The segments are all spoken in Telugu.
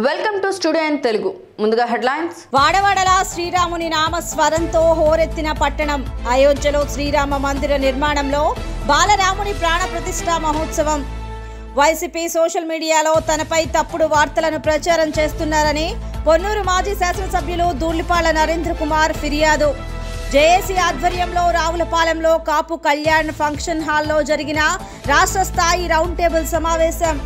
Welcome to studio in Telugu. ముందుగా హెడ్లైన్స్. వాడవాడల శ్రీరాముని నామస్వరంతో హోరెత్తిన పట్టణం. అయోధ్యలో శ్రీరామ మందిర నిర్మాణంలో బాలరాముని ప్రాణ ప్రతిష్ఠా మహోత్సవం. వైసీపీ సోషల్ మీడియాలో తనపై తప్పుడు వార్తలను ప్రచారం చేస్తున్నారని పొన్నూరు మాజీ శాసనసభ్యులు దూళ్లిపాళ్ల నరేంద్ర కుమార్ ఫిర్యాదు. జేఏసీ ఆధ్వర్యంలో రావులపాలెంలో కాపు కళ్యాణ్ ఫంక్షన్ హాల్లో జరిగిన రాష్ట్ర స్థాయి రౌండ్ టేబుల్ సమావేశం.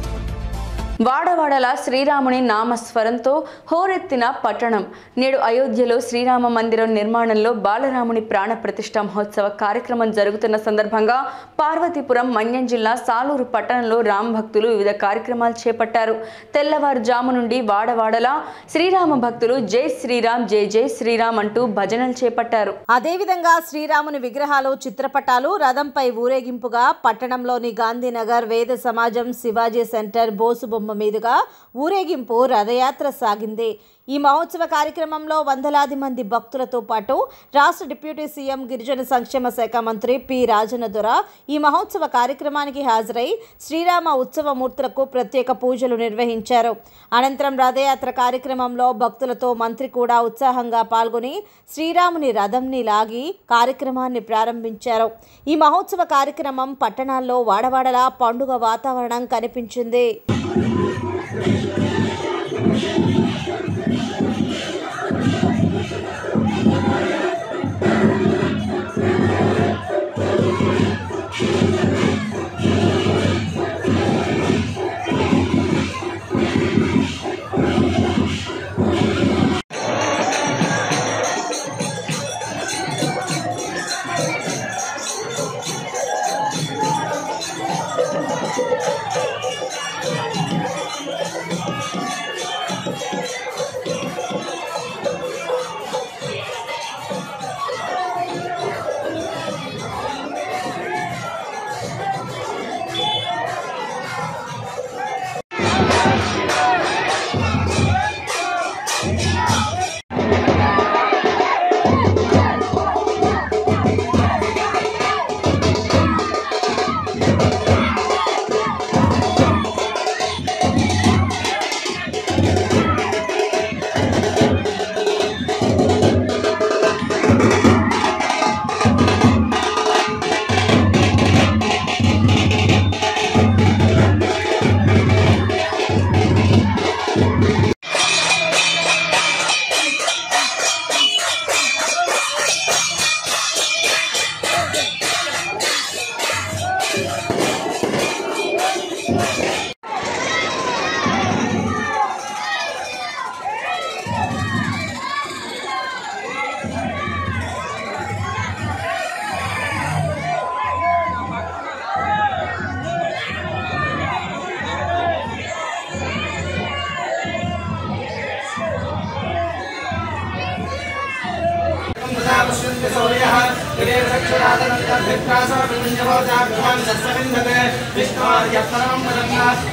వాడవాడల శ్రీరాముని నామస్వరంతో హోరెత్తిన పట్టణం. నేడు అయోధ్యలో శ్రీరామ మందిరం నిర్మాణంలో బాలరాముని ప్రాణ ప్రతిష్ఠా మహోత్సవ కార్యక్రమం జరుగుతున్న సందర్భంగా పార్వతీపురం మన్యం జిల్లా సాలూరు పట్టణంలో రామ భక్తులు వివిధ కార్యక్రమాలు చేపట్టారు. తెల్లవారుజాము నుండి వాడవాడల శ్రీరామ భక్తులు జై శ్రీరామ్ జై జై శ్రీరామ్ అంటూ భజనలు చేపట్టారు. అదేవిధంగా శ్రీరాముని విగ్రహాలు, చిత్రపటాలు రథంపై ఊరేగింపుగా పట్టణంలోని గాంధీనగర్ వేద సమాజం శివాజీ సెంటర్ బోసుబొమ్మ మీదుగా ఊరేగింపు రథయాత్ర సాగింది. ఈ మహోత్సవ కార్యక్రమంలో వందలాది మంది భక్తులతో పాటు రాష్ట్ర డిప్యూటీ సీఎం గిరిజన సంక్షేమ శాఖ మంత్రి పి రాజనదొర ఈ మహోత్సవ కార్యక్రమానికి హాజరై శ్రీరామ ఉత్సవమూర్తులకు ప్రత్యేక పూజలు నిర్వహించారు. అనంతరం రథయాత్ర కార్యక్రమంలో భక్తులతో మంత్రి కూడా ఉత్సాహంగా పాల్గొని శ్రీరాముని రథంని లాగి కార్యక్రమాన్ని ప్రారంభించారు. ఈ మహోత్సవ కార్యక్రమం పట్టణాల్లో వాడవాడలా పండుగ వాతావరణం కనిపించింది.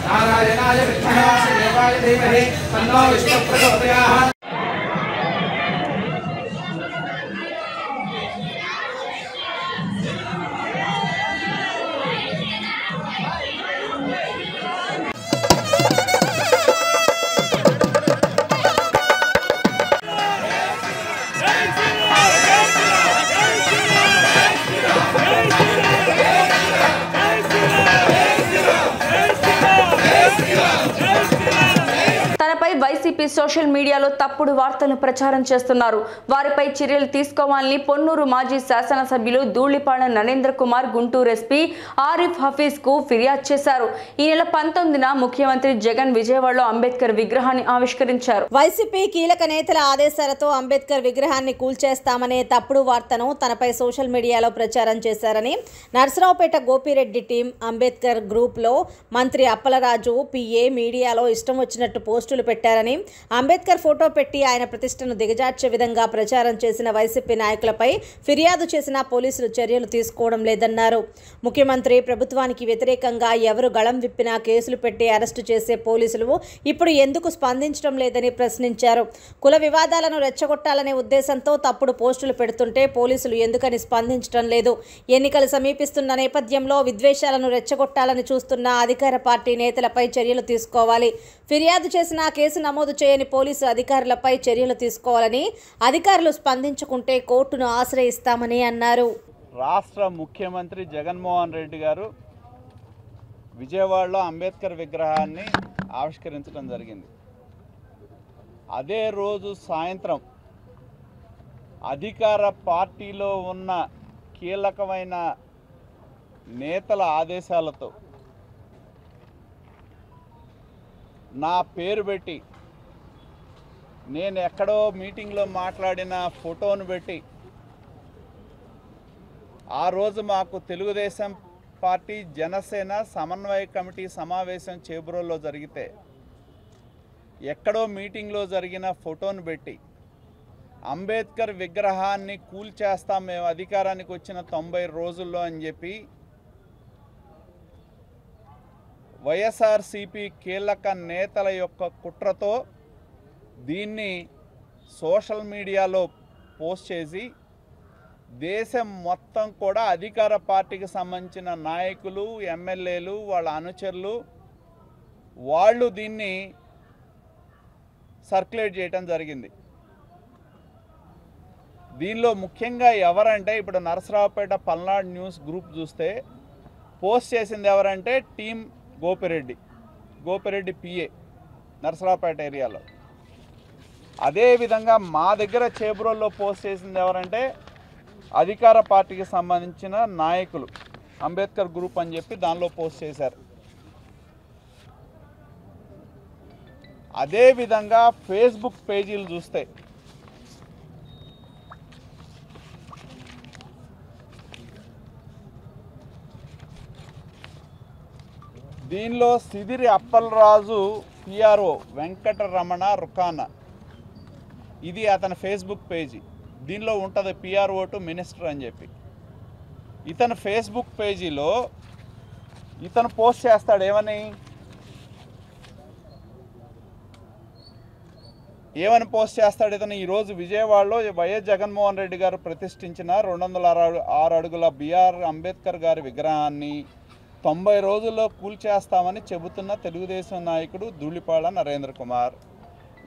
नारायणाय विद्महे श्रीदेवाय धीमहि तन्नो विष्णुः प्रचोदयात्. వైసీపీ సోషల్ మీడియాలో తప్పుడు వార్తలను ప్రచారం చేస్తున్నారు. వారిపై చర్యలు తీసుకోవాలని పొన్నూరు మాజీ శాసనసభ్యులు దూళ్లిపాళ్ల నరేంద్ర కుమార్ గుంటూరు ఎస్పీ ఆరిఫ్ హఫీజ్ కు ఫిర్యాదు చేశారు. ఈ నెల 19న ముఖ్యమంత్రి జగన్ విజయవాడలో అంబేద్కర్ విగ్రహాన్ని ఆవిష్కరించారు. వైసీపీ కీలక నేతల ఆదేశాలతో అంబేద్కర్ విగ్రహాన్ని కూల్చేస్తామనే తప్పుడు వార్తను తనపై సోషల్ మీడియాలో ప్రచారం చేశారని నర్సరావుపేట గోపిరెడ్డి టీం అంబేద్కర్ గ్రూప్ లో మంత్రి అప్పలరాజు పిఏ మీడియాలో ఇష్టం వచ్చినట్టు పోస్టులు పెట్టారని, అంబేద్కర్ ఫోటో పెట్టి ఆయన ప్రతిష్టను దిగజార్చే విధంగా ప్రచారం చేసిన వైసీపీ నాయకులపై ఫిర్యాదు చేసినా పోలీసులు చర్యలు తీసుకోవడం లేదన్నారు. ముఖ్యమంత్రి ప్రభుత్వానికి వ్యతిరేకంగా ఎవరు గళం విప్పినా కేసులు పెట్టి అరెస్టు చేసే పోలీసులు ఇప్పుడు ఎందుకు స్పందించడం లేదని ప్రశ్నించారు. కుల వివాదాలను రెచ్చగొట్టాలనే ఉద్దేశంతో తప్పుడు పోస్టులు పెడుతుంటే పోలీసులు ఎందుకని స్పందించడం లేదు? ఎన్నికలు సమీపిస్తున్న నేపథ్యంలో విద్వేషాలను రెచ్చగొట్టాలని చూస్తున్న అధికార పార్టీ నేతలపై చర్యలు తీసుకోవాలి. ఫిర్యాదు చేసిన కేసులు కేసు నమోదు చేయని పోలీసు అధికారులపై చర్యలు తీసుకోవాలని, అధికారులు స్పందించుకుంటే కోర్టును ఆశ్రయిస్తామని అన్నారు. రాష్ట్ర ముఖ్యమంత్రి జగన్మోహన్ రెడ్డి గారు విజయవాడలో అంబేద్కర్ విగ్రహాన్ని ఆవిష్కరించడం జరిగింది. అదే రోజు సాయంత్రం అధికార పార్టీలో ఉన్న కీలకమైన నేతల ఆదేశాలతో నా పేరు పెట్టి, నేను ఎక్కడో మీటింగ్లో మాట్లాడిన ఫోటోను పెట్టి, ఆ రోజు మాకు తెలుగుదేశం పార్టీ జనసేన సమన్వయ కమిటీ సమావేశం చేబ్రోల్లో జరిగితే ఎక్కడో మీటింగ్లో జరిగిన ఫోటోను పెట్టి అంబేద్కర్ విగ్రహాన్ని కూల్చేస్తాం మేము అధికారానికి వచ్చిన 90 రోజుల్లో అని చెప్పి వైఎస్ఆర్సీపీ కీలక నేతల యొక్క కుట్రతో దీన్ని సోషల్ మీడియాలో పోస్ట్ చేసి దేశం మొత్తం కూడా అధికార పార్టీకి సంబంధించిన నాయకులు, ఎమ్మెల్యేలు, వాళ్ళ అనుచరులు వాళ్ళు దీన్ని సర్క్యులేట్ చేయటం జరిగింది. దీనిలో ముఖ్యంగా ఎవరంటే, ఇప్పుడు నరసరావుపేట పల్నాడు న్యూస్ గ్రూప్ చూస్తే పోస్ట్ చేసింది ఎవరంటే టీం గోపిరెడ్డి పిఏ నరసరావుపేట ఏరియాలో. అదేవిధంగా మా దగ్గర చేబ్రోల్లో పోస్ట్ చేసింది ఎవరంటే అధికార పార్టీకి సంబంధించిన నాయకులు, అంబేద్కర్ గ్రూప్ అని చెప్పి దానిలో పోస్ట్ చేశారు. అదేవిధంగా ఫేస్బుక్ పేజీలు చూస్తే దీనిలో సిదిరి అప్పలరాజు పిఆర్ఓ వెంకటరమణ రుకానా, ఇది అతని ఫేస్బుక్ పేజీ. దీనిలో ఉంటుంది పిఆర్ఓ టు మినిస్టర్ అని చెప్పి. ఇతను ఫేస్బుక్ పేజీలో ఇతను పోస్ట్ చేస్తాడు ఏమని పోస్ట్ చేస్తాడు ఇతను, ఈరోజు విజయవాడలో వైఎస్ జగన్మోహన్ రెడ్డి గారు ప్రతిష్ఠించిన 206 అడుగుల బిఆర్ అంబేద్కర్ గారి విగ్రహాన్ని 90 రోజుల్లో కూల్చేస్తామని చెబుతున్న తెలుగుదేశం నాయకుడు ధూళిపాళ నరేంద్ర కుమార్,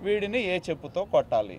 వీడిని ఏ చెప్పుతో కొట్టాలి?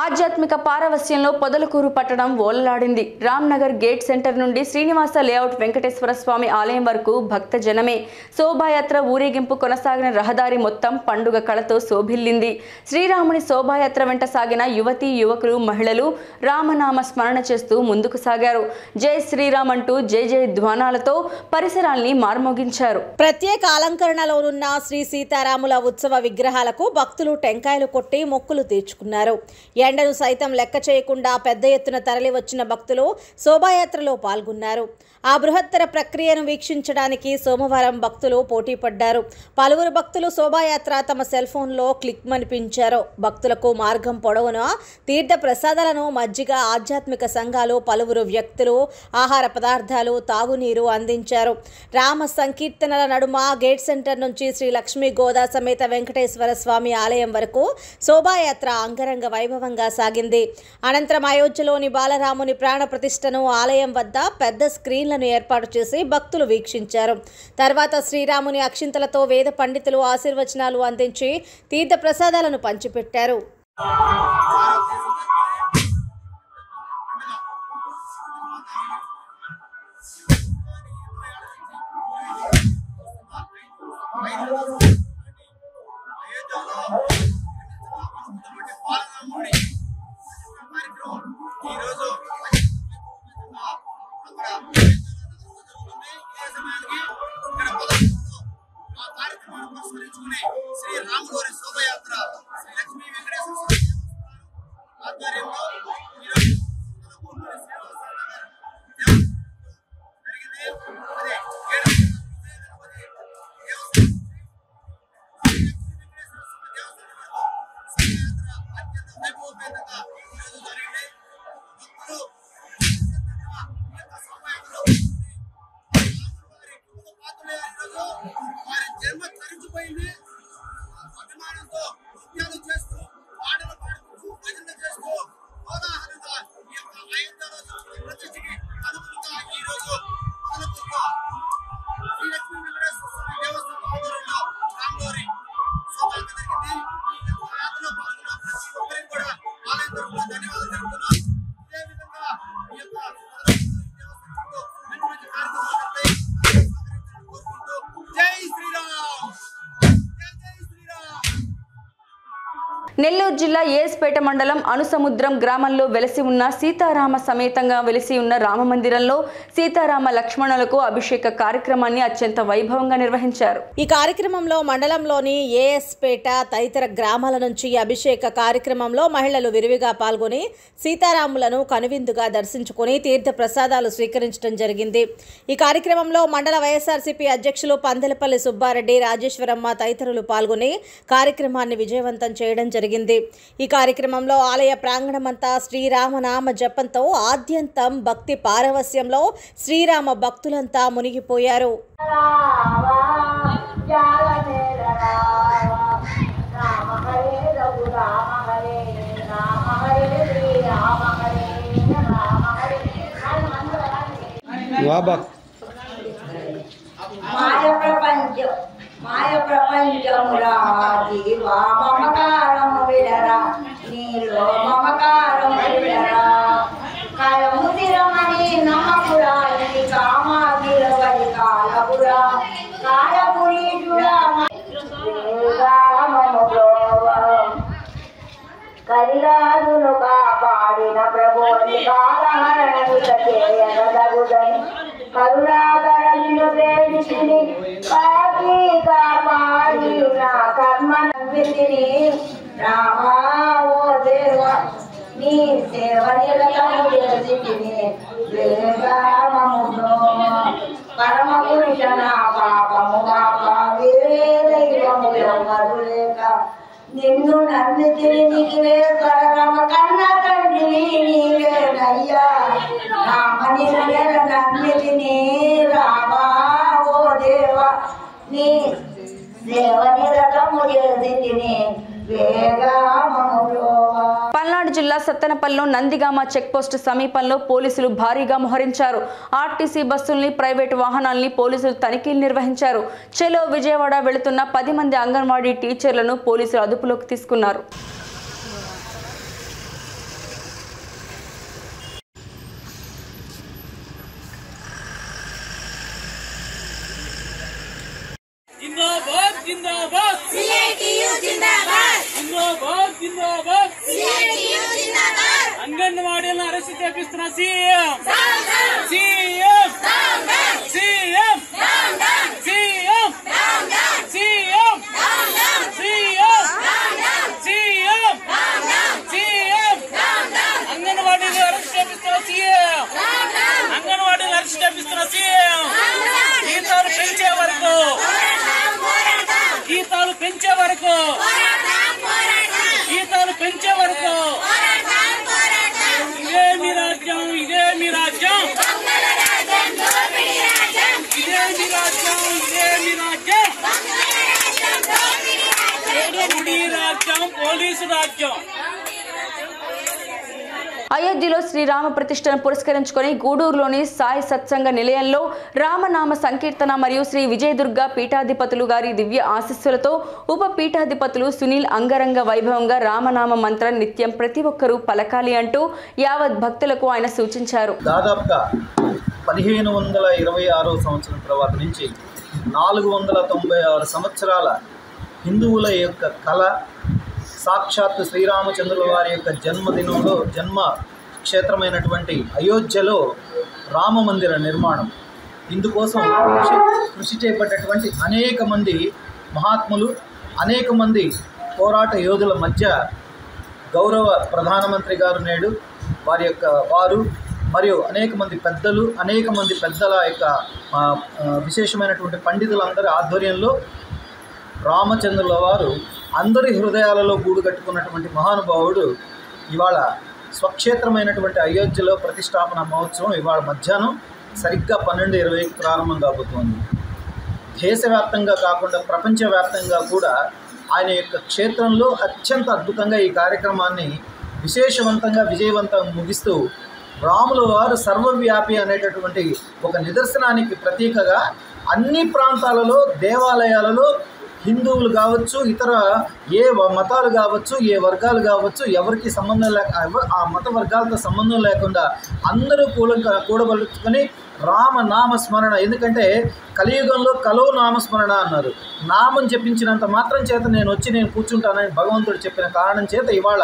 ఆధ్యాత్మిక పారవస్యంలో పొదలకూరు పట్టణం ఓలలాడింది. రామ్నగర్ గేట్ సెంటర్ నుండి శ్రీనివాస లేఅవుట్ వెంకటేశ్వర స్వామి ఆలయం వరకు భక్త జనమే. శోభాయాత్ర ఊరేగింపు కొనసాగిన రహదారి మొత్తం పండుగ కళతో శోభిల్లింది. శ్రీరాముని శోభాయాత్ర వెంట సాగిన యువతీ యువకులు, మహిళలు రామనామ స్మరణ చేస్తూ ముందుకు సాగారు. జై శ్రీరామ్ అంటూ జై జై ధ్వానాలతో పరిసరాల్ని మార్మోగించారు. ప్రత్యేక అలంకరణలోనున్న శ్రీ సీతారాముల ఉత్సవ విగ్రహాలకు భక్తులు టెంకాయలు కొట్టి మొక్కులు తీర్చుకున్నారు. ఎండను సైతం లెక్క చేయకుండా పెద్ద ఎత్తున తరలి వచ్చిన భక్తులు శోభాయాత్రలో పాల్గొన్నారు. ఆ బృహత్తర ప్రక్రియను వీక్షించడానికి సోమవారం భక్తులు పోటీ పడ్డారు. పలువురు భక్తులు శోభాయాత్ర తమ సెల్ ఫోన్లో క్లిక్ మనిపించారు. భక్తులకు మార్గం పొడవున తీర్థ ప్రసాదాలను, మజ్జిగ, ఆధ్యాత్మిక సంఘాలు, పలువురు వ్యక్తులు ఆహార పదార్థాలు, తాగునీరు అందించారు. రామ సంకీర్తనల నడుమ గేట్ సెంటర్ నుంచి శ్రీ లక్ష్మీ గోదా సమేత వెంకటేశ్వర స్వామి ఆలయం వరకు శోభాయాత్ర అంగరంగ వైభవంగా సాగింది. అనంతరం అయోధ్యలోని బాలరాముని ప్రాణ ప్రతిష్టను ఆలయం వద్ద పెద్ద స్క్రీన్లను ఏర్పాటు చేసి భక్తులు వీక్షించారు. తర్వాత శ్రీరాముని అక్షింతలతో వేద పండితులు ఆశీర్వచనాలు అందించి తీర్థ ప్రసాదాలను పంచిపెట్టారు. శ్రీ రాములవారి శోభయాత్ర శ్రీ లక్ష్మీ వెంకటేశ్వర ఆధ్వర్యంలో వారి జన్మ తరించిపోయింది. అభిమానంతో నృత్యాలు చేస్తూ, పాటలు పాడుతూ, భజన చేస్తూ కోలాహలంగా ఈ యొక్క అయోధ్యలో ప్రతిష్ఠకి అనుగుణంగా ఈ రోజు శ్రీ లక్ష్మీ వెంకటేశ్వర స్వామి నెల్లూరు జిల్లా ఏఎస్పేట మండలం అనుసముద్రం గ్రామంలో వెలసి ఉన్న సీతారామ సమేతంగా వెలిసి ఉన్న రామమందిరంలో సీతారామ లక్ష్మణులకు అభిషేక కార్యక్రమాన్ని అత్యంత వైభవంగా నిర్వహించారు. ఈ కార్యక్రమంలో మండలంలోని ఏఎస్పేట తదితర గ్రామాల నుంచి అభిషేక కార్యక్రమంలో మహిళలు విరివిగా పాల్గొని సీతారాములను కనువిందుగా దర్శించుకుని తీర్థ ప్రసాదాలు స్వీకరించడం జరిగింది. ఈ కార్యక్రమంలో మండల వైఎస్ఆర్సీపీ అధ్యక్షులు పందెలపల్లి సుబ్బారెడ్డి, రాజేశ్వరమ్మ తదితరులు పాల్గొని కార్యక్రమాన్ని విజయవంతం చేయడం జరిగింది. ఈ కార్యక్రమంలో ఆలయ ప్రాంగణమంతా శ్రీరామనామ జపంతో ఆద్యంతం భక్తి పారవస్యంలో శ్రీరామ భక్తులంతా మునిగిపోయారు. మాయ ప్రపంచమురా జీవా మమకారము విడరా నీలో మమకారము విడరా కాలము తిరమని నమ్మకురా ఇది కామాగిరవని కాలపురా కాలపురీషుడా కరిరాజును కాపాడిన ప్రభుని కాలహరణను చేయగలగుదని కరుణాకరలిను వేడిని కాకి కాపాడి నా కర్మని రామా ఓ దేవ నీ సేవ నిరతము చేసితిని వేదామములో పరమ పురుష నా పాపము కాపాడే దైవము ఎవరు లేక నిన్ను నన్ను తిరిగి వేరమ కన్న తండ్రి నీవేనయ్యా రామని నన్నిటిని రామా ఓ దేవ నీ సేవని రకము చేసితిని పల్నాడు జిల్లా సత్తెనపల్లిలో నందిగామ చెక్పోస్టు సమీపంలో పోలీసులు భారీగా మోహరించారు. ఆర్టీసీ బస్సుల్ని, ప్రైవేటు వాహనాల్ని పోలీసులు తనిఖీలు నిర్వహించారు. చెలో విజయవాడ వెళుతున్న 10 మంది అంగన్వాడీ టీచర్లను పోలీసులు అదుపులోకి తీసుకున్నారు. जिंदाबाद जिंदाबाद सीआईटीयू जिंदाबाद जिंदाबाद जिंदाबाद सीआईटीयू जिंदाबाद अंगनवाड़ीలను అరెస్ట్ చేపిస్తున్న CM CM CM CM CM CM CM CM అంగన్వాడీలను అరెస్ట్ చేపిస్తున్న సీఎం అంగన్వాడీలను అరెస్ట్ చేపిస్తున్న సీఎం జీతాలు పెంచే వరకు జీతాలు పెంచే వరకు జీతాలు పెంచే వరకు ఇదే మీ రాజ్యం ఇదే మీ రాజ్యం ఇదే మీ రాజ్యం ఇదే మీ రాజ్యం రౌడీ రాజ్యం పోలీసు రాజ్యం. అయోధ్యలో శ్రీరామ ప్రతిష్టను పురస్కరించుకొని గూడూరులోని సాయి సత్సంగ నిలయంలో రామనామ సంకీర్తన మరియు శ్రీ విజయదుర్గ పీఠాధిపతులు గారి దివ్య ఆశీస్సులతో ఉప పీఠాధిపతులు సునీల్ అంగరంగ వైభవంగా రామనామ మంత్రం నిత్యం ప్రతి ఒక్కరూ పలకాలి అంటూ యావత్ భక్తులకు ఆయన సూచించారు. దాదాపుగా 1526 సంవత్సరం తర్వాత నుంచి 496 సంవత్సరాల హిందువుల యొక్క కళ సాక్షాత్ శ్రీరామచంద్రుల వారి యొక్క జన్మదినంలో జన్మ క్షేత్రమైనటువంటి అయోధ్యలో రామ మందిర నిర్మాణం ఇందుకోసం కృషి చేపట్టేటువంటి అనేక మంది మహాత్ములు, అనేక మంది పోరాట యోధుల మధ్య గౌరవ ప్రధానమంత్రి గారు నేడు వారు మరియు అనేక మంది పెద్దలు, అనేక మంది పెద్దల యొక్క విశేషమైనటువంటి పండితులందరి ఆధ్వర్యంలో రామచంద్రుల వారు అందరి హృదయాలలో గూడు కట్టుకున్నటువంటి మహానుభావుడు ఇవాళ స్వక్షేత్రమైనటువంటి అయోధ్యలో ప్రతిష్టాపన మహోత్సవం ఇవాళ మధ్యాహ్నం సరిగ్గా 12:20కి ప్రారంభం కాబోతోంది. దేశవ్యాప్తంగా కాకుండా ప్రపంచవ్యాప్తంగా కూడా ఆయన యొక్క క్షేత్రంలో అత్యంత అద్భుతంగా ఈ కార్యక్రమాన్ని విశేషవంతంగా విజయవంతంగా ముగిస్తూ రాముల వారు సర్వవ్యాపి అనేటటువంటి ఒక నిదర్శనానికి ప్రతీకగా అన్ని ప్రాంతాలలో దేవాలయాలలో హిందువులు కావచ్చు, ఇతర ఏ మతాలు కావచ్చు, ఏ వర్గాలు కావచ్చు, ఎవరికి సంబంధం ఆ మత వర్గాలతో సంబంధం లేకుండా అందరూ కూడబలుచుకొని రామనామ స్మరణ. ఎందుకంటే కలియుగంలో కలో నామస్మరణ అన్నారు. నామం చెప్పించినంత మాత్రం చేత నేను కూర్చుంటానని భగవంతుడు చెప్పిన కారణం చేత ఇవాళ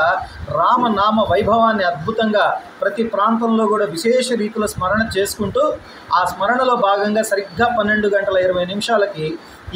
రామనామ వైభవాన్ని అద్భుతంగా ప్రతి ప్రాంతంలో కూడా విశేష రీతిలో స్మరణ చేసుకుంటూ ఆ స్మరణలో భాగంగా సరిగ్గా 12:20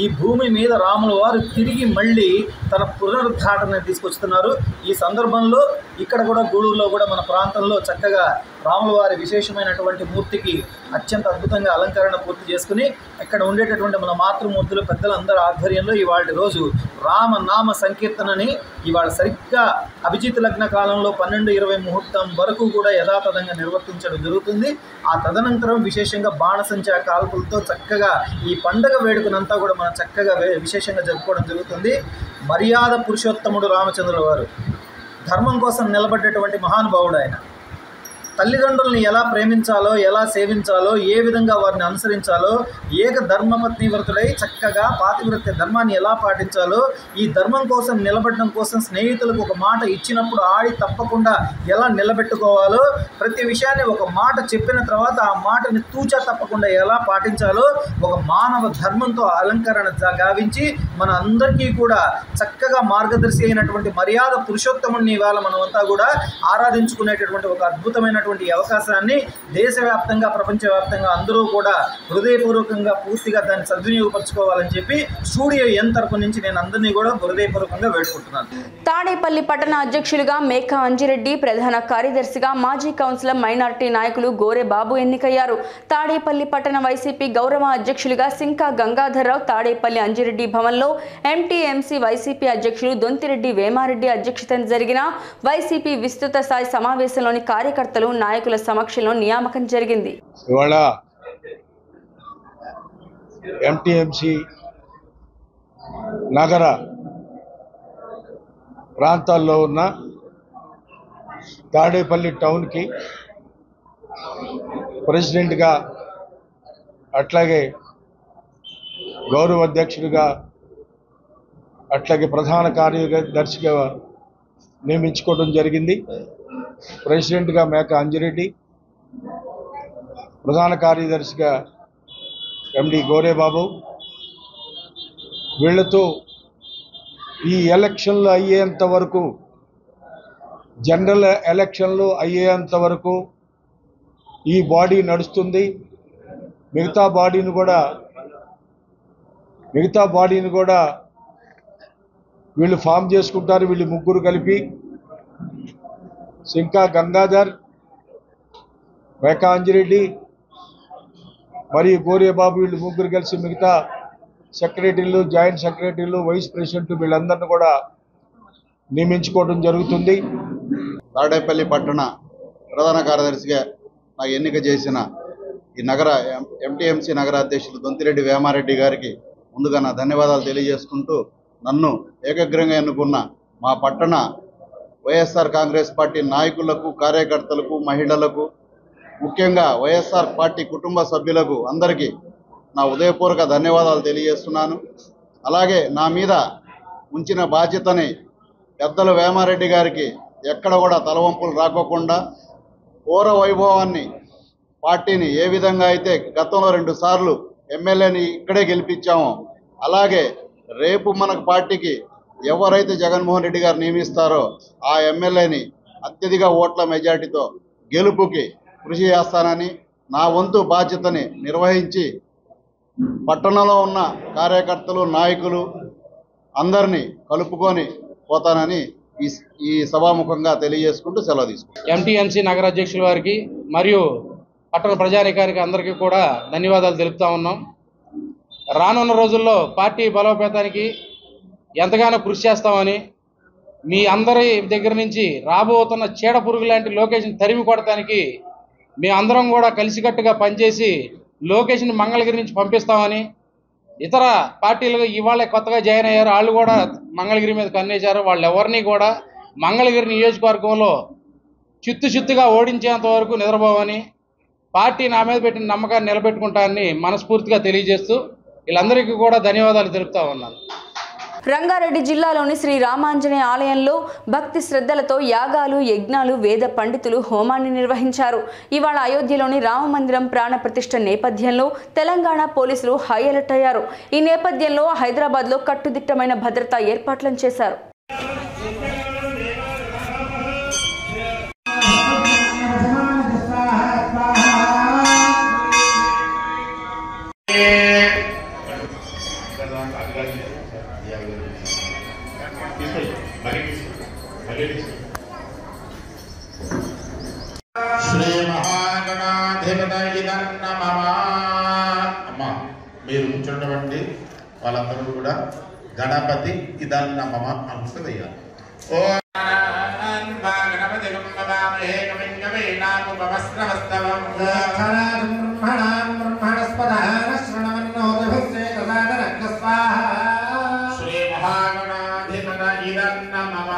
ఈ భూమి మీద రాముల వారు తిరిగి మళ్ళీ తన పునరుద్ఘాటన తీసుకొస్తున్నారు. ఈ సందర్భంలో ఇక్కడ కూడా గూడూరులో కూడా మన ప్రాంతంలో చక్కగా రాముల వారి విశేషమైనటువంటి మూర్తికి అత్యంత అద్భుతంగా అలంకరణ పూర్తి చేసుకుని ఇక్కడ ఉండేటటువంటి మన మాతృమూర్తులు పెద్దలందరి ఆధ్వర్యంలో ఇవాళ రోజు రామనామ సంకీర్తనని ఇవాళ సరిగ్గా అభిజిత్ లగ్న కాలంలో 12:20 ముహూర్తం వరకు కూడా యథాతథంగా నిర్వర్తించడం జరుగుతుంది. ఆ తదనంతరం విశేషంగా బాణసంచా కాల్పులతో చక్కగా ఈ పండగ వేడుకనంతా కూడా మనం చక్కగా విశేషంగా జరుపుకోవడం జరుగుతుంది. మర్యాద పురుషోత్తముడు రామచంద్రుల వారు ధర్మం కోసం నిలబడ్డటువంటి మహానుభావుడు. ఆయన తల్లిదండ్రుల్ని ఎలా ప్రేమించాలో, ఎలా సేవించాలో, ఏ విధంగా వారిని అనుసరించాలో, ఏక ధర్మపత్ని వ్రతుడై చక్కగా పాతివ్రత్య ధర్మాన్ని ఎలా పాటించాలో, ఈ ధర్మం కోసం నిలబడడం కోసం స్నేహితులకు ఒక మాట ఇచ్చినప్పుడు ఆడి తప్పకుండా ఎలా నిలబెట్టుకోవాలో, ప్రతి విషయాన్ని ఒక మాట చెప్పిన తర్వాత ఆ మాటని తూచా తప్పకుండా ఎలా పాటించాలో ఒక మానవ ధర్మంతో అలంకరణ గావించి మన అందరికీ కూడా చక్కగా మార్గదర్శి అయినటువంటి మర్యాద పురుషోత్తముడిని ఇవాళ మనమంతా కూడా ఆరాధించుకునేటటువంటి ఒక అద్భుతమైన అవకాశాన్ని దేశవ్యాప్తంగా ప్రపంచవ్యాప్తంగా అందరూ కూడా హృదయపూర్వకంగా పూర్తిగా దాన్ని సద్వినియోగపరచుకోవాలని చెప్పి స్టూడియో ఎన్ తరపు నుంచి నేను అందరినీ కూడా హృదయపూర్వకంగా వేడుకుంటున్నాను. తాడేపల్లి పట్టణ అధ్యక్షులుగా మేకా అంజిరెడ్డి, ప్రధాన కార్యదర్శిగా మాజీ కౌన్సిలర్ మైనార్టీ నాయకులు గోరె బాబు ఎన్నికయ్యారు. తాడేపల్లి పట్టణ వైసీపీ గౌరవ అధ్యక్షులుగా సింకా గంగాధర్రావు తాడేపల్లి అంజిరెడ్డి భవన్లో ఎంటీఎంసీ వైసీపీ అధ్యక్షులు దొంతిరెడ్డి వేమారెడ్డి అధ్యక్షతన జరిగిన వైసీపీ విస్తృత స్థాయి సమావేశంలోని కార్యకర్తలు నాయకుల సమక్షంలో నియామకం జరిగింది. ఇవాళ ఎంటీఎంసీ నగర ప్రాంతాల్లో ఉన్న తాడేపల్లి టౌన్కి ప్రెసిడెంట్గా, అట్లాగే గౌరవ అధ్యక్షుడిగా, అట్లాగే ప్రధాన కార్యదర్శిగా నియమించుకోవడం జరిగింది. ప్రెసిడెంట్గా మేక అంజిరెడ్డి, ప్రధాన కార్యదర్శిగా ఎండి గోరేబాబు. వీళ్లతో ఈ ఎలక్షన్లు అయ్యేంత వరకు, జనరల్ ఎలక్షన్లు అయ్యేంత వరకు ఈ బాడీ నడుస్తుంది. మిగతా బాడీని కూడా వీళ్ళు ఫామ్ చేసుకుంటారు. వీళ్ళు ముగ్గురు కలిపి సింకా గంగాధర్, మేకా అంజిరెడ్డి మరియు గోరేబాబు వీళ్ళు ముగ్గురు కలిసి మిగతా సెక్రటరీలు, జాయింట్ సెక్రటరీలు, వైస్ ప్రెసిడెంట్ వీళ్ళందరినీ కూడా నియమించుకోవడం జరుగుతుంది. తాడేపల్లి పట్టణ ప్రధాన కార్యదర్శిగా నాకు ఎన్నిక చేసిన ఈ నగర ఎంటీఎంసీ నగర అధ్యక్షులు దొంతిరెడ్డి వేమారెడ్డి గారికి ముందుగా నా ధన్యవాదాలు తెలియజేసుకుంటూ, నన్ను ఏకగ్రంగా ఎన్నుకున్న మా పట్టణ వైఎస్ఆర్ కాంగ్రెస్ పార్టీ నాయకులకు, కార్యకర్తలకు, మహిళలకు, ముఖ్యంగా వైఎస్ఆర్ పార్టీ కుటుంబ సభ్యులకు అందరికీ నా ఉదయపూర్వక ధన్యవాదాలు తెలియజేస్తున్నాను. అలాగే నా మీద ఉంచిన బాధ్యతని పెద్దల వేమారెడ్డి గారికి ఎక్కడ కూడా తలవంపులు రాకోకుండా పూర్వ వైభవాన్ని, పార్టీని ఏ విధంగా అయితే గతంలో 2 సార్లు ఎమ్మెల్యేని ఇక్కడే గెలిపించామో అలాగే రేపు మనకు పార్టీకి ఎవరైతే జగన్మోహన్ రెడ్డి గారు నియమిస్తారో ఆ ఎమ్మెల్యేని అత్యధిక ఓట్ల మెజార్టీతో గెలుపుకి కృషి చేస్తానని, నా వంతు బాధ్యతని నిర్వహించి పట్టణంలో ఉన్న కార్యకర్తలు, నాయకులు అందరినీ కలుపుకొని పోతానని ఈ సభాముఖంగా తెలియజేసుకుంటూ సెలవు తీసుకుంటాను. ఎంటీఎంసీ నగర అధ్యక్షుల వారికి మరియు పట్టణ ప్రజానికానికి అందరికీ కూడా ధన్యవాదాలు తెలుపుతా ఉన్నాం. రానున్న రోజుల్లో పార్టీ బలోపేతానికి ఎంతగానో కృషి చేస్తామని, మీ అందరి దగ్గర నుంచి రాబోతున్న చీడ పురుగు లాంటి లొకేషన్ తరిమి కొడటానికి మీ అందరం కూడా కలిసికట్టుగా పనిచేసి లొకేషన్ మంగళగిరి నుంచి పంపిస్తామని, ఇతర పార్టీలు ఇవాళ కొత్తగా జాయిన్ అయ్యారు, వాళ్ళు కూడా మంగళగిరి మీద కన్నేశారు. వాళ్ళు ఎవరిని కూడా మంగళగిరి నియోజకవర్గంలో చిత్తుగా ఓడించేంత వరకు నిద్రపోవని, పార్టీ నా మీద పెట్టిన నమ్మకాన్ని నిలబెట్టుకుంటానని మనస్ఫూర్తిగా తెలియజేస్తూ వీళ్ళందరికీ కూడా ధన్యవాదాలు తెలుపుతా ఉన్నాను. రంగారెడ్డి జిల్లాలోని శ్రీ రామాంజనేయ ఆలయంలో భక్తి శ్రద్ధలతో యాగాలు యజ్ఞాలు వేద పండితులు హోమాన్ని నిర్వహించారు. ఇవాళ అయోధ్యలోని రామమందిరం ప్రాణ ప్రతిష్ఠ నేపథ్యంలో తెలంగాణ పోలీసులు హై అలర్ట్ అయ్యారు. ఈ నేపథ్యంలో హైదరాబాద్లో కట్టుదిట్టమైన భద్రతా ఏర్పాట్లను చేశారు. శ్రీ మహాగణాధిపతయే నమః. అమ్మా మీరు కూర్చున్నటువంటి వాళ్ళందరూ కూడా గణపతి ఇదన్న మమ అనుసదయ్యారు. శ్రీ మహాగణాధిపతయే నమః.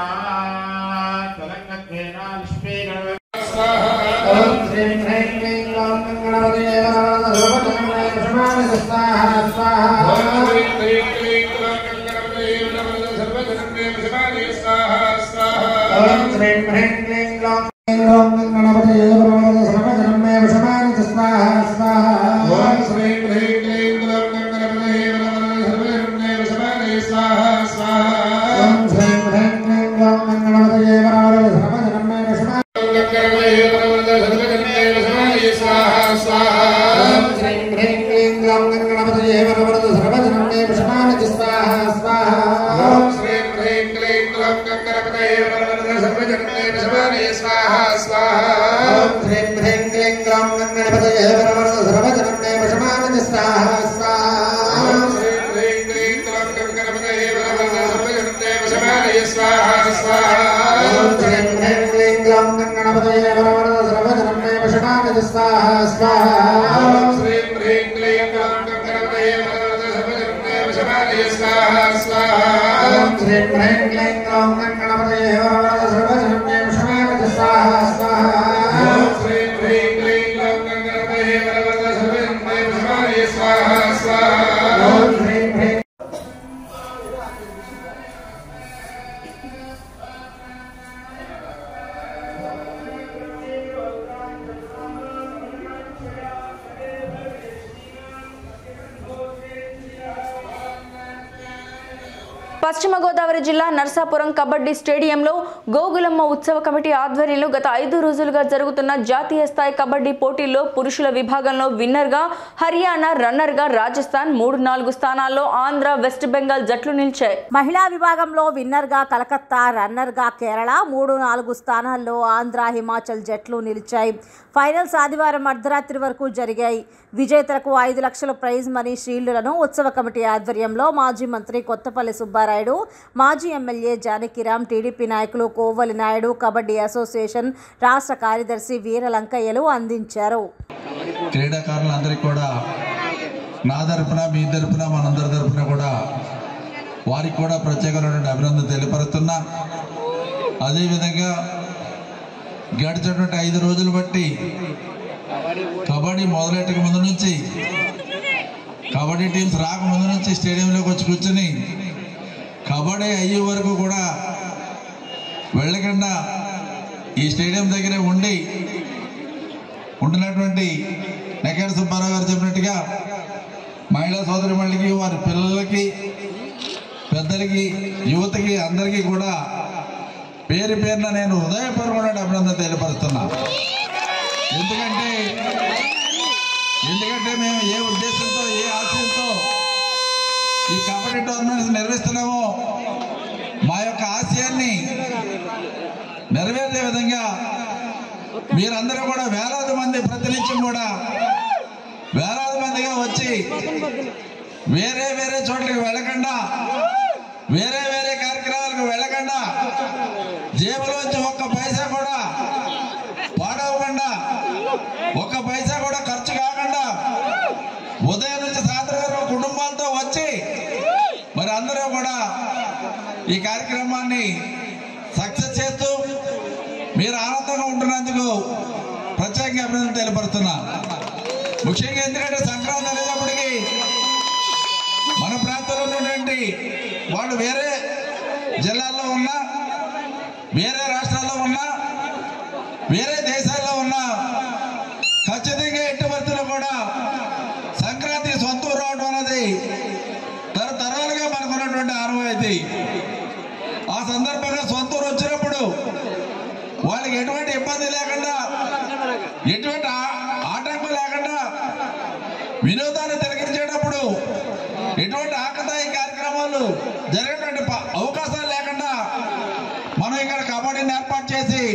పశ్చిమ గోదావరి జిల్లా నర్సాపురం కబడ్డీ స్టేడియంలో గోగులమ్మ ఉత్సవ కమిటీ ఆధ్వర్యంలో గత 5 రోజులుగా జరుగుతున్న జాతీయ స్థాయి కబడ్డీ పోటీల్లో పురుషుల విభాగంలో విన్నర్గా హర్యానా, రన్నర్గా రాజస్థాన్, 3-4 స్థానాల్లో ఆంధ్ర, వెస్ట్ బెంగాల్ జట్లు నిలిచాయి. మహిళా విభాగంలో విన్నర్గా కలకత్తా, రన్నర్గా కేరళ, 3-4 స్థానాల్లో ఆంధ్ర, హిమాచల్ జట్లు నిలిచాయి. ఫైనల్స్ ఆదివారం అర్ధరాత్రి వరకు జరిగాయి. విజేతలకు 5 లక్షల ప్రైజ్ మనీ షీల్డులను ఉత్సవ కమిటీ ఆధ్వర్యంలో మాజీ మంత్రి కొత్తపల్లి సుబ్బారాయుడు, మాజీ ఎమ్మెల్యే జానకిరామ్, టీడీపీ నాయకులు కోవలి నాయుడు, కబడ్డీ అసోసియేషన్ రాష్ట్ర కార్యదర్శి వీరలంకయ్యలు అందించారు. క్రీడాకారులందరికీ కూడా నా తరపున, మీ తరపున, మనందరి తరపున కూడా వారికి కూడా ప్రత్యేకమైనటువంటి అభినందన తెలియపరుస్తున్నా. అదేవిధంగా గడిచినటువంటి 5 రోజులు బట్టి కబడ్డీ మొదలెట్టక ముందు నుంచి, కబడ్డీ టీమ్స్ రాకముందు నుంచి స్టేడియంలోకి వచ్చి కూర్చొని కబడ్డీ అయ్యే వరకు కూడా వెళ్ళకుండా ఈ స్టేడియం దగ్గరే ఉంటున్నటువంటి నెకేడ సుబ్బారావు గారు చెప్పినట్టుగా మహిళా సోదరిమణులకి, వారి పిల్లలకి, పెద్దలకి, యువతకి అందరికీ కూడా పేరు పేరున నేను హృదయపూర్వకమైన అభినందన తెలియపరుస్తున్నా. ఎందుకంటే మేము ఏ ఉద్దేశంతో, ఏ ఆశయంతో ఈ కబడ్డీ టోర్నమెంట్స్ నిర్వహిస్తున్నామో మా యొక్క ఆశయాన్ని నెరవేర్చే విధంగా మీరందరూ కూడా వేలాది మంది ప్రతినిత్యం కూడా వేలాది మందిగా వచ్చి వేరే వేరే చోట్లకి వెళ్ళకుండా, వేరే వేరే కార్యక్రమాలకు వెళ్ళకుండా, జేబులోంచి ఒక్క పైసా కూడా పాడవకుండా, ఒక్క పైసా కూడా ఖర్చు కాకుండా ఉదయం నుంచి సాయంత్రం వరకు కుటుంబాలతో వచ్చి మరి అందరూ కూడా ఈ కార్యక్రమాన్ని సక్సెస్ చేస్తూ మీరు ఆనందంగా ఉంటున్నందుకు ప్రత్యేకంగా అభినందన తెలియపరుస్తున్నా. ముఖ్యంగా ఎందుకంటే సంక్రాంతి అనేటప్పటికీ మన ప్రాంతంలో ఉన్నటువంటి వాళ్ళు వేరే జిల్లాల్లో ఉన్నా, వేరే రాష్ట్రాల్లో ఉన్నా, వేరే దేశాల్లో ఉన్నా ఖచ్చితంగా ఎట్టి పరిస్థితుల్లో కూడా సంక్రాంతి సొంత రావడం అనేది తరతరాలుగా మనకున్నటువంటి ఆనవాయితీ. ఆ సందర్భంగా సొంత ఊరు వచ్చినప్పుడు వాళ్ళకి ఎటువంటి ఇబ్బంది లేకుండా, ఎటువంటి ఆటంకం లేకుండా, వినోదాన్ని తిలకించేటప్పుడు ఎటువంటి ఆకతాయి కార్యక్రమాలు జరిగేటువంటి అవకాశాలు లేకుండా మనం ఇక్కడ కబడ్డీని ఏర్పాటు చేసి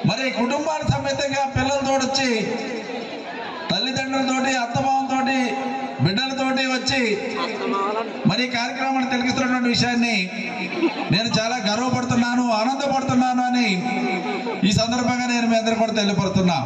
మరి కుటుంబాల సమేతంగా పిల్లలతో వచ్చి, తల్లిదండ్రులతోటి, అత్తమామతోటి, బిడ్డలతోటి వచ్చి మరి కార్యక్రమాన్ని తిలకిస్తున్నటువంటి విషయాన్ని నేను చాలా గర్వపడుతున్నాను, ఆనందపడుతున్నాను అని ఈ సందర్భంగా నేను మీ అందరూ కూడా తెలియపడుతున్నా.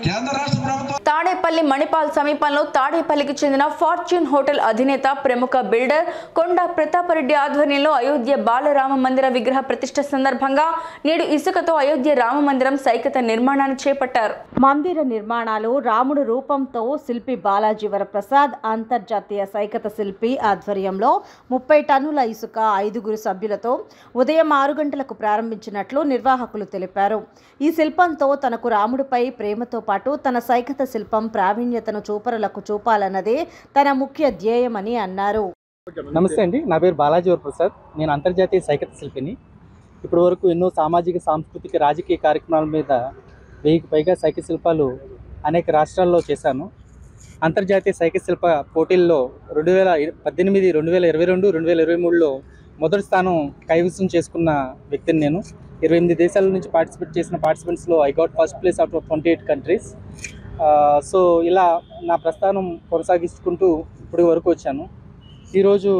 కేంద్ర రాష్ట్ర ప్రభుత్వం తాడేపల్లి మణిపాల్ సమీపంలో తాడేపల్లికి చెందిన ఫార్చ్యూన్ హోటల్ అధినేత ప్రముఖ బిల్డర్ కొండా ప్రతాపరెడ్డి ఆధ్వర్యంలో అయోధ్య బాలరామ మందిర విగ్రహ ప్రతిష్ఠ సందర్భంగా నేడు ఇసుకతో అయోధ్య రామ మందిరం సైకత నిర్మాణాన్ని చేపట్టారు. మందిర నిర్మాణాలు రాముడు రూపంతో శిల్పి బాలాజీ వరప్రసాద్ అంతర్జాతీయ సైకత శిల్పి ఆధ్వర్యంలో 30 టన్నుల ఇసుక 5 సభ్యులతో ఉదయం 6 గంటలకు ప్రారంభించినట్లు నిర్వాహకులు తెలిపారు. ఈ శిల్పంతో తనకు రాముడిపై ప్రేమతో పాటు తన సైకత శిల్పం ప్రావీణ్యతను చూపరులకు చూపాలన్నదే తన ముఖ్య ధ్యేయమని అన్నారు. నమస్తే అండి, నా పేరు బాలాజీ వరప్రసాద్. నేను అంతర్జాతీయ సైకత శిల్పిని. ఇప్పటి వరకు ఎన్నో సామాజిక, సాంస్కృతిక, రాజకీయ కార్యక్రమాల మీద 1000కి పైగా సైకత శిల్పాలు అనేక రాష్ట్రాల్లో చేశాను. అంతర్జాతీయ సైకత శిల్ప పోటీల్లో 2018, 2022, 2023లో మొదటి స్థానం కైవసం చేసుకున్న వ్యక్తిని నేను. 28 దేశాల నుంచి పార్టిసిపేట్ చేసిన పార్టిసిపెంట్స్లో I got first place out of 28 countries. So ఇలా నా ప్రస్థానం కొనసాగించుకుంటూ ఇప్పటి వరకు వచ్చాను. ఈరోజు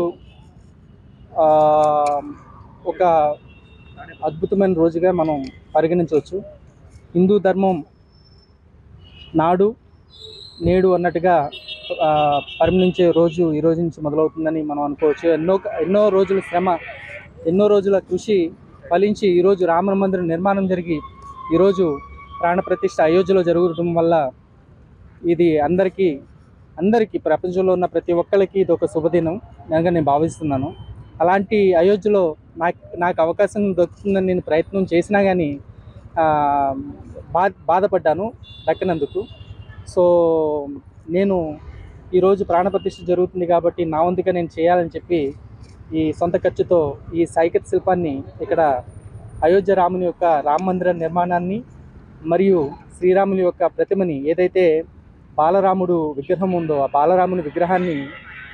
ఒక అద్భుతమైన రోజుగా మనం పరిగణించవచ్చు. హిందూ ధర్మం నాడు నేడు అన్నట్టుగా పరిగణించే రోజు ఈ రోజు నుంచి మొదలవుతుందని మనం అనుకోవచ్చు. ఎన్నో రోజుల శ్రమ, ఎన్నో రోజుల కృషి ఫలించి ఈరోజు రామ మందిరం నిర్మాణం జరిగి ఈరోజు ప్రాణప్రతిష్ఠ అయోధ్యలో జరగడం వల్ల ఇది అందరికీ ప్రపంచంలో ఉన్న ప్రతి ఒక్కరికి ఇది ఒక శుభదినం నేను భావిస్తున్నాను. అలాంటి అయోధ్యలో నాకు అవకాశం దొరుకుతుందని నేను ప్రయత్నం చేసినా కానీ బాధపడ్డాను దక్కనందుకు. సో నేను ఈరోజు ప్రాణప్రతిష్ఠ జరుగుతుంది కాబట్టి నా వంతుగా నేను చేయాలని చెప్పి ఈ సొంత ఖర్చుతో ఈ సైకత శిల్పాన్ని ఇక్కడ అయోధ్య రాముని యొక్క రామ మందిర నిర్మాణాన్ని మరియు శ్రీరాముని యొక్క ప్రతిమని, ఏదైతే బాలరాముడు విగ్రహం ఉందో ఆ బాలరాముని విగ్రహాన్ని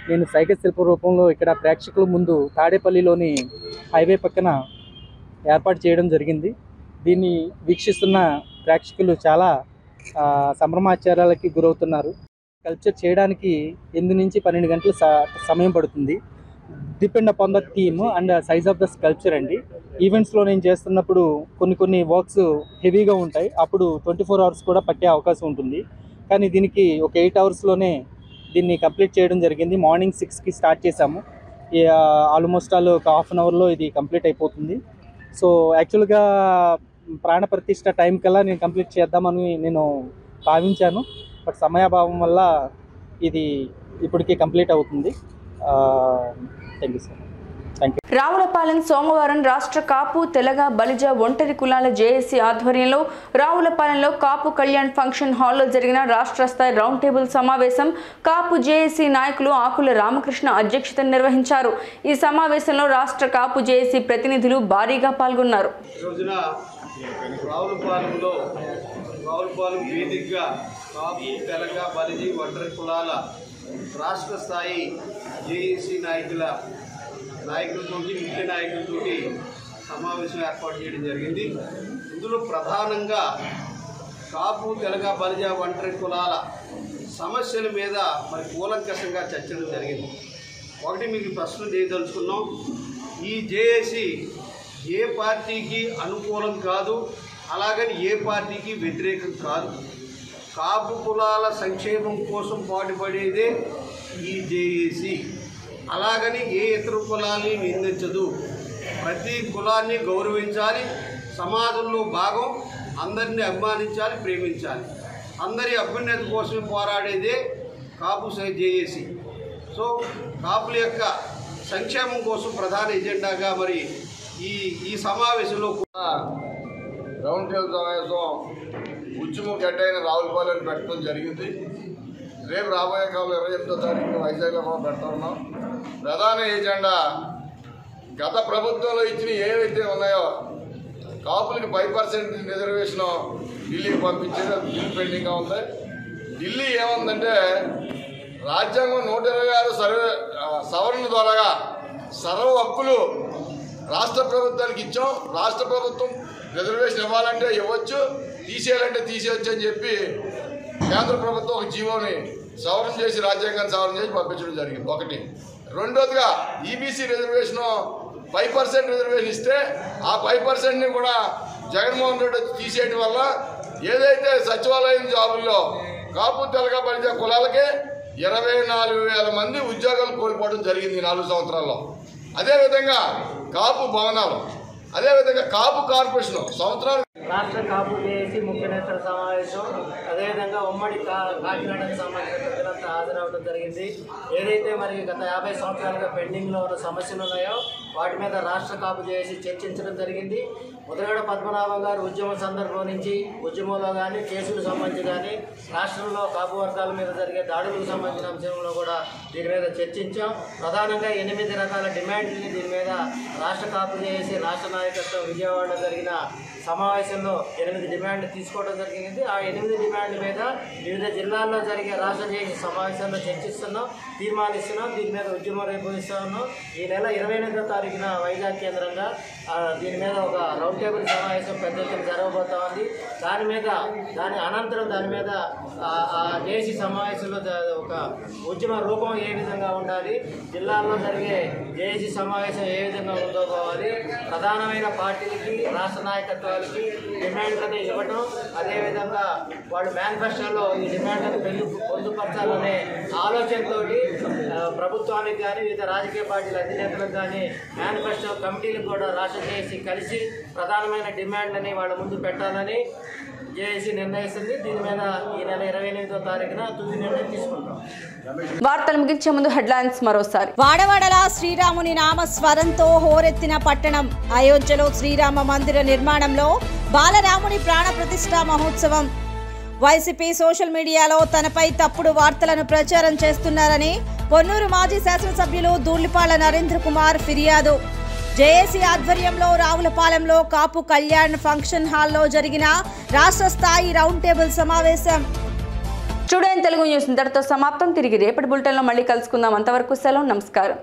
నేను సైకత శిల్ప రూపంలో ఇక్కడ ప్రేక్షకుల ముందు తాడేపల్లిలోని హైవే పక్కన ఏర్పాటు చేయడం జరిగింది. దీన్ని వీక్షిస్తున్న ప్రేక్షకులు చాలా సంభ్రమాచారాలకి గురవుతున్నారు. కల్చర్ చేయడానికి 8 నుంచి 12 గంటల సమయం పడుతుంది. Depend upon the theme and size of the sculpture అండి. ఈవెంట్స్లో నేను చేస్తున్నప్పుడు కొన్ని వర్క్స్ హెవీగా ఉంటాయి, అప్పుడు 24 అవర్స్ కూడా పట్టే అవకాశం ఉంటుంది. కానీ దీనికి ఒక 8 అవర్స్లోనే దీన్ని కంప్లీట్ చేయడం జరిగింది. మార్నింగ్ 6కి స్టార్ట్ చేశాము. ఆల్మోస్ట్ ఒక హాఫ్ అన్ అవర్లో ఇది కంప్లీట్ అయిపోతుంది. సో యాక్చువల్గా ప్రాణప్రతిష్ఠ టైం కల్లా నేను కంప్లీట్ చేద్దామని నేను భావించాను. బట్ సమయాభావం వల్ల ఇది ఇప్పటికీ కంప్లీట్ అవుతుంది. Thank you sir. Thank you. Ravulapalem సోమవారం రాష్ట్ర కాపు, తెలగ, బలిజ, ఒంటరి కులాల జేఏసీ ఆధ్వర్యంలో రావులపాలెంలో కాపు కళ్యాణ్ ఫంక్షన్ హాల్లో జరిగిన రాష్ట్ర స్థాయి రౌండ్ టేబుల్ సమావేశం కాపు జేఏసీ నాయకులు ఆకుల రామకృష్ణ అధ్యక్షతన నిర్వహించారు. ఈ సమావేశంలో రాష్ట్ర కాపు జేఏసీ ప్రతినిధులు భారీగా పాల్గొన్నారు. రావులపాలెం వేదికగా కాపు, తెలగ, బలిజి, ఒంటరి కులాల రాష్ట్ర స్థాయి జేఏసీ నాయకులతో ముఖ్య నాయకులతో సమావేశం ఏర్పాటు చేయడం జరిగింది. ఇందులో ప్రధానంగా కాపు, తెలగ, బలిజ, ఒంటరి కులాల సమస్యల మీద మరి కూలంకషంగా చర్చలు జరిగింది. ఒకటి మీకు ప్రశ్న చేయదలుచుకున్నాం. ఈ జేఏసీ ఏ పార్టీకి అనుకూలం కాదు, అలాగని ఏ పార్టీకి వ్యతిరేకం కాదు. కాపు కులాల సంక్షేమం కోసం పాటుపడేదే ఈ జేఏసీ. అలాగని ఏ ఇతర కులాన్ని నిందించదు. ప్రతి కులాన్ని గౌరవించాలి, సమాజంలో భాగం, అందరినీ అభిమానించాలి, ప్రేమించాలి. అందరి అభ్యున్నత కోసమే పోరాడేదే కాపు జేఏసీ. సో కాపుల యొక్క సంక్షేమం కోసం ప్రధాన ఎజెండాగా మరి ఈ సమావేశంలో కూడా రౌండ్ టేబుల్ సమావేశం ఉద్యమం గడ్డైన రావులపాలెం పెట్టడం జరిగింది. రేపు రాబోయే కాలంలో 28వ తారీఖు వైజాగ్లో మనం పెడతా ఉన్నాం. ప్రధాన ఎజెండా గత ప్రభుత్వంలో ఇచ్చిన ఏవైతే ఉన్నాయో కాపులకి 5% రిజర్వేషన్ ఢిల్లీకి పంపించేది బిల్ పెండింగ్గా ఉంది. ఢిల్లీ ఏముందంటే రాజ్యాంగం 126 సవరణ ద్వారా సర్వ హక్కులు రాష్ట్ర ప్రభుత్వానికి ఇచ్చాం. రాష్ట్ర ప్రభుత్వం రిజర్వేషన్ ఇవ్వాలంటే ఇవ్వచ్చు, తీసేయాలంటే తీసేయచ్చు అని చెప్పి కేంద్ర ప్రభుత్వం ఒక జీవోని సవరణ చేసి రాజ్యాంగాన్ని సవరణ చేసి పంపించడం జరిగింది. ఒకటి. రెండోదిగా ఈబీసీ రిజర్వేషన్ 5% రిజర్వేషన్ ఇస్తే ఆ 5%ని కూడా జగన్మోహన్ రెడ్డి తీసేయడం వల్ల ఏదైతే సచివాలయం జాబుల్లో కాపు తెలగ బలిజ కులాలకే 24,000 మంది ఉద్యోగాలు కోల్పోవడం జరిగింది 4 సంవత్సరాల్లో. అదేవిధంగా కాపు భవనాలు, అదేవిధంగా కాపు కార్పొరేషన్ సంవత్సరాలు రాష్ట్ర కాపు జేఏసీ ముఖ్య నేతల సమావేశం, అదేవిధంగా ఉమ్మడి కాకినాడకు సంబంధించిన ప్రజలంతా హాజరవడం జరిగింది. ఏదైతే మరి గత 50 సంవత్సరాలుగా పెండింగ్లో ఉన్న సమస్యలు ఉన్నాయో వాటి మీద రాష్ట్ర కాపు జేఏసీ చర్చించడం జరిగింది. ముద్రగడ పద్మనాభం గారు ఉద్యమం సందర్భం నుంచి ఉద్యమంలో కానీ కేసులకు సంబంధించి కానీ రాష్ట్రంలో కాపు వర్గాల మీద జరిగే దాడులకు సంబంధించిన అంశంలో కూడా దీని మీద చర్చించాం. ప్రధానంగా 8 రకాల డిమాండ్లని దీని మీద రాష్ట్ర కాపు జేఏసీ రాష్ట్ర నాయకత్వం విజయవాడలో జరిగిన సమావేశంలో 8 డిమాండ్లు తీసుకోవడం జరిగింది. ఆ 8 డిమాండ్ల మీద వివిధ జిల్లాల్లో జరిగే రాష్ట్ర జేఏసీ సమావేశంలో చర్చిస్తున్నాం, తీర్మానిస్తున్నాం. దీని మీద ఉద్యమం రేపు ఇస్తా ఉన్నాం. ఈ నెల 28వ తారీఖున వైజాగ్ కేంద్రంగా దీని మీద ఒక రౌండ్ టేబుల్ సమావేశం పెద్ద ఎత్తున జరగబోతా ఉంది. దాని అనంతరం దాని మీద జేఏసీ సమావేశంలో ఒక ఉద్యమ రూపం ఏ విధంగా ఉండాలి, జిల్లాల్లో జరిగే జేఏసీ సమావేశం ఏ విధంగా ఉందోకోవాలి, ప్రధానమైన పార్టీలకి రాష్ట్ర నాయకత్వాలకి డిమాండ్లను ఇవ్వటం, అదేవిధంగా వాళ్ళు మేనిఫెస్టోలో ఈ డిమాండ్లను పొందుపరచాలనే ఆలోచనతో ప్రభుత్వానికి కానీ వివిధ రాజకీయ పార్టీల అధినేతలకు కానీ మేనిఫెస్టో కమిటీలకు కూడా రాష్ట్ర జేఏసీ కలిసి ప్రధానమైన డిమాండ్లని వాళ్ళ ముందు పెట్టాలని జేఏసీ నిర్ణయిస్తుంది. దీని మీద ఈ నెల 28వ తారీఖున తుది నిర్ణయం తీసుకుంటాం. వార్తలు ముగించే ముందు హెడ్లైన్స్ మరోసారి. వాడవాడలా శ్రీరాముని నామ స్వరంతో హోరెత్తిన పట్టణం. అయోధ్యలో శ్రీరామ మందిర నిర్మాణంలో బాలరాముని ప్రాణ ప్రతిష్ఠా మహోత్సవం. వైసీపీ సోషల్ మీడియాలో తనపై తప్పుడు వార్తలను ప్రచారం చేస్తున్నారని పొన్నూరు మాజీ శాసనసభ్యులు దూళ్లిపాళ్ల నరేంద్ర కుమార్ ఫిర్యాదు. జేఏసీ ఆధ్వర్యంలో రావులపాలెంలో కాపు కళ్యాణ్ ఫంక్షన్ హాల్లో జరిగిన రాష్ట్ర స్థాయి రౌండ్ టేబుల్ సమావేశం. టుడే తెలుగు న్యూస్ ఇంతటితో సమాప్తం. తిరిగి రేపటి బులెటిన్లో మళ్ళీ కలుసుకుందాం. అంతవరకు సెలవు. నమస్కారం.